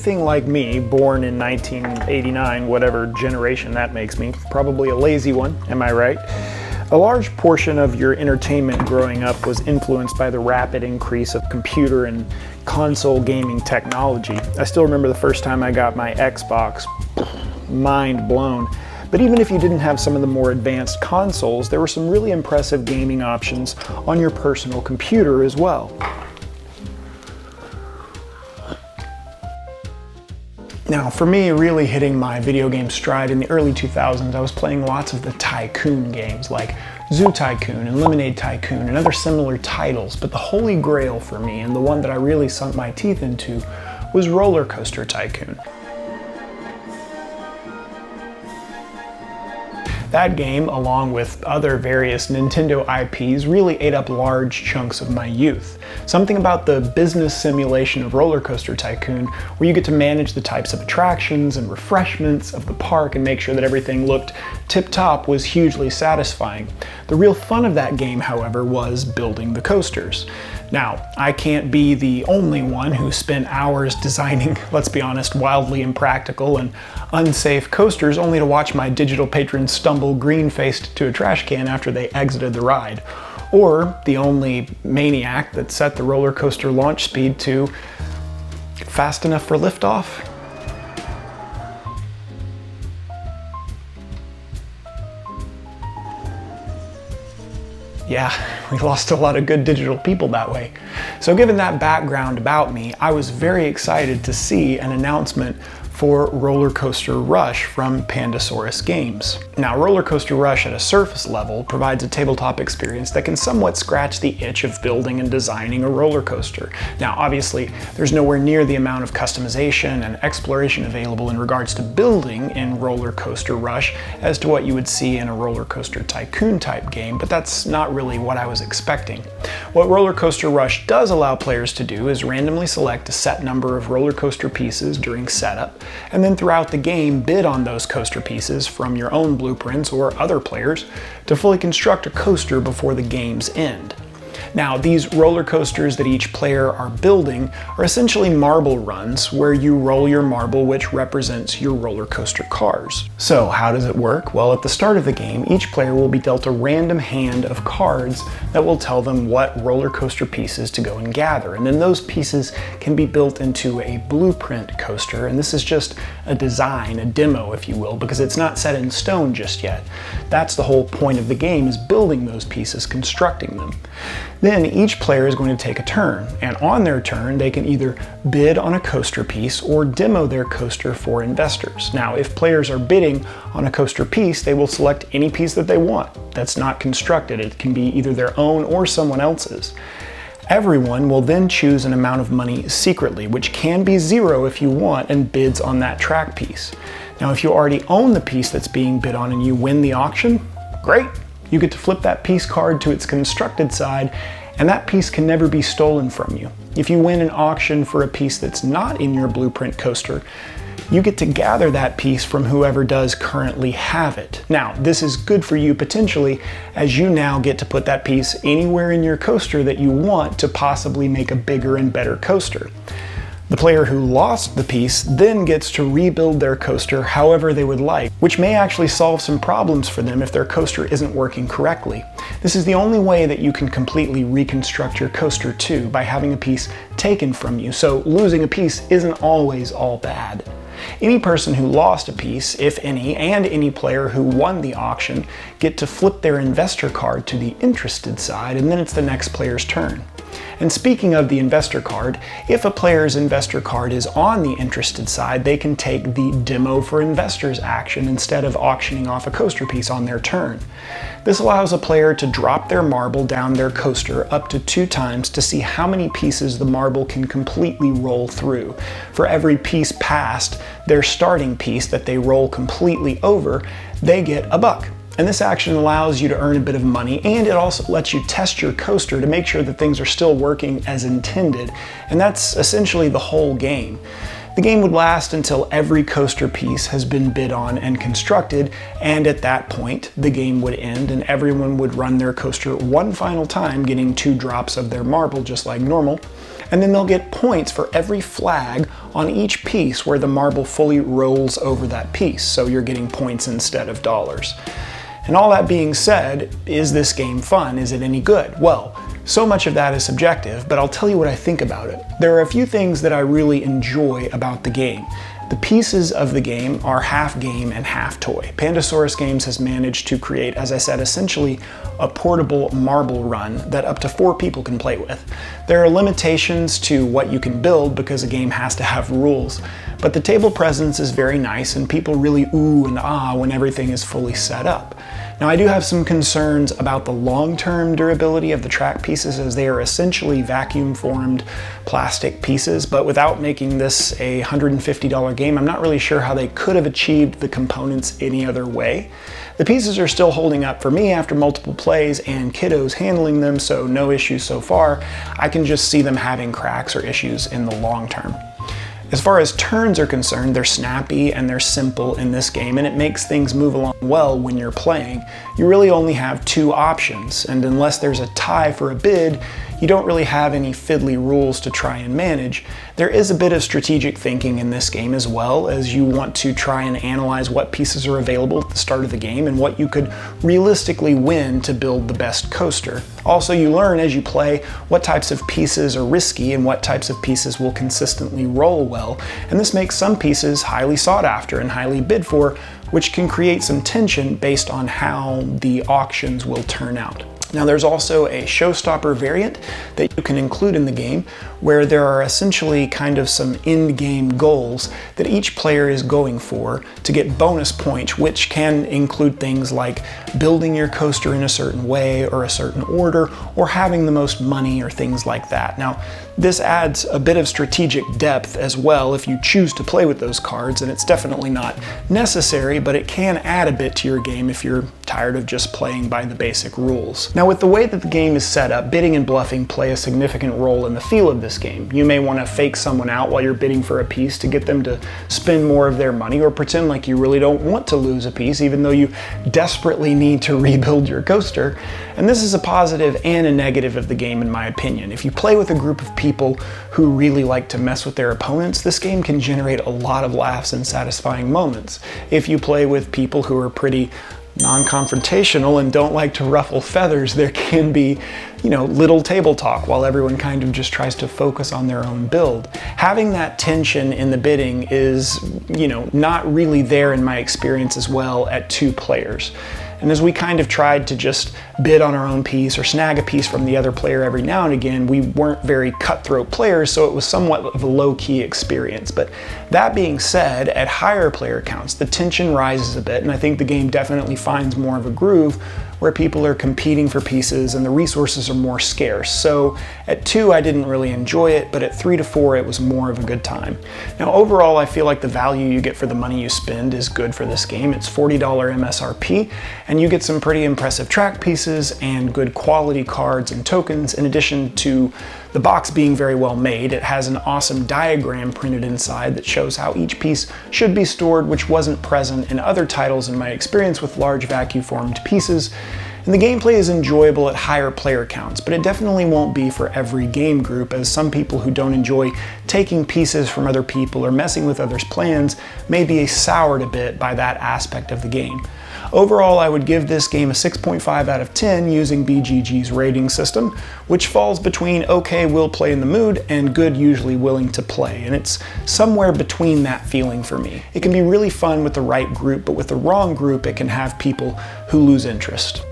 anything like me, born in 1989, whatever generation that makes me, probably a lazy one, am I right? A large portion of your entertainment growing up was influenced by the rapid increase of computer and console gaming technology. I still remember the first time I got my Xbox, mind blown. But even if you didn't have some of the more advanced consoles, there were some really impressive gaming options on your personal computer as well. Now, for me, really hitting my video game stride in the early 2000s, I was playing lots of the tycoon games like Zoo Tycoon and Lemonade Tycoon and other similar titles, but the holy grail for me, and the one that I really sunk my teeth into, was Roller Coaster Tycoon. That game, along with other various Nintendo IPs, really ate up large chunks of my youth. Something about the business simulation of Roller Coaster Tycoon, where you get to manage the types of attractions and refreshments of the park and make sure that everything looked tip-top, was hugely satisfying. The real fun of that game, however, was building the coasters. Now, I can't be the only one who spent hours designing, let's be honest, wildly impractical and unsafe coasters only to watch my digital patrons stumble green-faced to a trash can after they exited the ride. Or the only maniac that set the roller coaster launch speed to fast enough for liftoff. Yeah, we lost a lot of good digital people that way. So given that background about me, I was very excited to see an announcement for Roller Coaster Rush from Pandasaurus Games. Now, Roller Coaster Rush at a surface level provides a tabletop experience that can somewhat scratch the itch of building and designing a roller coaster. Now, obviously, there's nowhere near the amount of customization and exploration available in regards to building in Roller Coaster Rush as to what you would see in a Roller Coaster Tycoon type game, but that's not really what I was expecting. What Roller Coaster Rush does allow players to do is randomly select a set number of roller coaster pieces during setup, and then throughout the game bid on those coaster pieces from your own blueprints or other players to fully construct a coaster before the game's end. Now, these roller coasters that each player are building are essentially marble runs where you roll your marble, which represents your roller coaster cars. So how does it work? Well, at the start of the game, each player will be dealt a random hand of cards that will tell them what roller coaster pieces to go and gather. And then those pieces can be built into a blueprint coaster. And this is just a design, a demo, if you will, because it's not set in stone just yet. That's the whole point of the game, is building those pieces, constructing them. Then each player is going to take a turn, and on their turn they can either bid on a coaster piece or demo their coaster for investors. Now, if players are bidding on a coaster piece, they will select any piece that they want that's not constructed. It can be either their own or someone else's. Everyone will then choose an amount of money secretly, which can be zero if you want, and bids on that track piece. Now, if you already own the piece that's being bid on and you win the auction, great! You get to flip that piece card to its constructed side, and that piece can never be stolen from you. If you win an auction for a piece that's not in your blueprint coaster, you get to gather that piece from whoever does currently have it. Now, this is good for you potentially, as you now get to put that piece anywhere in your coaster that you want to possibly make a bigger and better coaster. The player who lost the piece then gets to rebuild their coaster however they would like, which may actually solve some problems for them if their coaster isn't working correctly. This is the only way that you can completely reconstruct your coaster too, by having a piece taken from you, so losing a piece isn't always all bad. Any person who lost a piece, if any, and any player who won the auction get to flip their investor card to the interested side, and then it's the next player's turn. And speaking of the investor card, if a player's investor card is on the interested side, they can take the demo for investors action instead of auctioning off a coaster piece on their turn. This allows a player to drop their marble down their coaster up to 2 times to see how many pieces the marble can completely roll through. For every piece past their starting piece that they roll completely over, they get $1. And this action allows you to earn a bit of money, and it also lets you test your coaster to make sure that things are still working as intended. And that's essentially the whole game. The game would last until every coaster piece has been bid on and constructed, and at that point, the game would end and everyone would run their coaster one final time, getting 2 drops of their marble just like normal. And then they'll get points for every flag on each piece where the marble fully rolls over that piece, so you're getting points instead of dollars. And all that being said, is this game fun? Is it any good? Well, so much of that is subjective, but I'll tell you what I think about it. There are a few things that I really enjoy about the game. The pieces of the game are half game and half toy. Pandasaurus Games has managed to create, as I said, essentially a portable marble run that up to 4 people can play with. There are limitations to what you can build because a game has to have rules, but the table presence is very nice and people really ooh and ah when everything is fully set up. Now, I do have some concerns about the long-term durability of the track pieces, as they are essentially vacuum-formed plastic pieces, but without making this a $150 game, I'm not really sure how they could have achieved the components any other way. The pieces are still holding up for me after multiple plays and kiddos handling them, so no issues so far. I can just see them having cracks or issues in the long term. As far as turns are concerned, they're snappy and they're simple in this game, and it makes things move along well when you're playing. You really only have 2 options, and unless there's a tie for a bid, you don't really have any fiddly rules to try and manage. There is a bit of strategic thinking in this game as well, as you want to try and analyze what pieces are available at the start of the game and what you could realistically win to build the best coaster. Also, you learn as you play what types of pieces are risky and what types of pieces will consistently roll well, and this makes some pieces highly sought after and highly bid for, which can create some tension based on how the auctions will turn out. Now, there's also a showstopper variant that you can include in the game, where there are essentially kind of some end-game goals that each player is going for to get bonus points, which can include things like building your coaster in a certain way or a certain order, or having the most money or things like that. Now, this adds a bit of strategic depth as well if you choose to play with those cards, and it's definitely not necessary, but it can add a bit to your game if you're tired of just playing by the basic rules. Now, with the way that the game is set up, bidding and bluffing play a significant role in the feel of this game. You may want to fake someone out while you're bidding for a piece to get them to spend more of their money, or pretend like you really don't want to lose a piece even though you desperately need to rebuild your coaster. And this is a positive and a negative of the game, in my opinion. If you play with a group of people who really like to mess with their opponents, this game can generate a lot of laughs and satisfying moments. If you play with people who are pretty non-confrontational and don't like to ruffle feathers, there can be, little table talk while everyone kind of just tries to focus on their own build. Having that tension in the bidding is, not really there in my experience as well at 2 players. And as we kind of tried to just bid on our own piece or snag a piece from the other player every now and again, we weren't very cutthroat players, so it was somewhat of a low-key experience. But that being said, at higher player counts, the tension rises a bit, and I think the game definitely finds more of a groove where people are competing for pieces and the resources are more scarce. So at 2, I didn't really enjoy it, but at 3 to 4, it was more of a good time. Now, overall, I feel like the value you get for the money you spend is good for this game. It's $40 MSRP, and you get some pretty impressive track pieces and good quality cards and tokens, in addition to the box being very well made. It has an awesome diagram printed inside that shows how each piece should be stored, which wasn't present in other titles in my experience with large vacuum-formed pieces. And the gameplay is enjoyable at higher player counts, but it definitely won't be for every game group, as some people who don't enjoy taking pieces from other people or messing with others' plans may be soured a bit by that aspect of the game. Overall, I would give this game a 6.5 out of 10 using BGG's rating system, which falls between okay, will play in the mood, and good, usually willing to play, and it's somewhere between that feeling for me. It can be really fun with the right group, but with the wrong group, it can have people who lose interest.